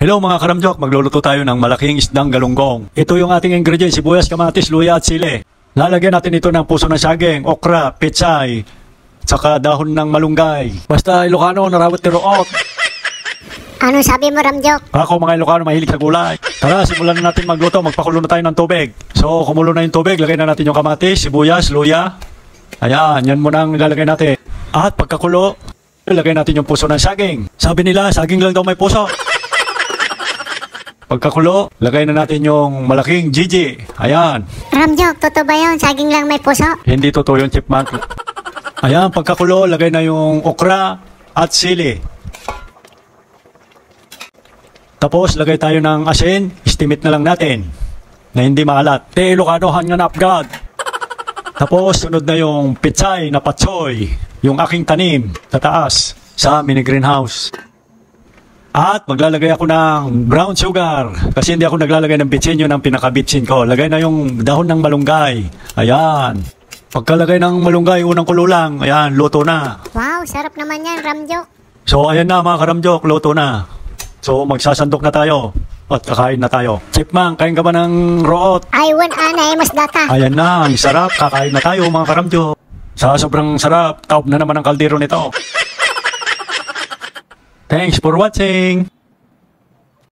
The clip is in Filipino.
Hello mga karamjok, magluluto tayo ng malaking isdang galunggong. Ito yung ating ingredients, sibuyas, kamatis, luya at sili. Lalagyan natin ito ng puso ng saging, okra, pechay, saka dahon ng malunggay. Basta Ilocano, narawat ni Root. Ano sabi mo, Ramjok? Ako mga Ilocano, mahilig sa gulay. Tara, simulan na natin magluto, magpakulo na tayo ng tubig. So, kumulo na yung tubig, lagay na natin yung kamatis, sibuyas, luya. Ayan, yan muna ang ilalagay natin. At pagkakulo, ilagay natin yung puso ng saging. Sabi nila, saging lang daw may puso. Pagkakulo, lagay na natin yung malaking Gigi. Ayan. Ramjok, totoo ba yun? Saging lang may puso? Hindi totoo yung chipmunk. Ayan, pagkakulo, lagay na yung okra at sili. Tapos, lagay tayo ng asin. Estimate na lang natin na hindi maalat. Te Ilocano hangan apgad. Tapos, sunod na yung pechay na patsoy. Yung aking tanim sa taas sa mini greenhouse. At maglalagay ako ng brown sugar kasi hindi ako naglalagay ng bitsin, yun ang pinaka-bitsin ko. Lagay na yung dahon ng malunggay. Ayan. Pagkalagay ng malunggay, unang kulo lang. Ayan, luto na. Wow, sarap naman yan, Ramjok. So, ayan na mga karamjok, luto na. So, magsasandok na tayo at kakain na tayo. Chipmunk, kain ka ba ng root? I want anay mas data. Ayan na, ang sarap. Kakain na tayo mga karamjok. Sa sobrang sarap, taob na naman ang kaldero nito. Thanks for watching!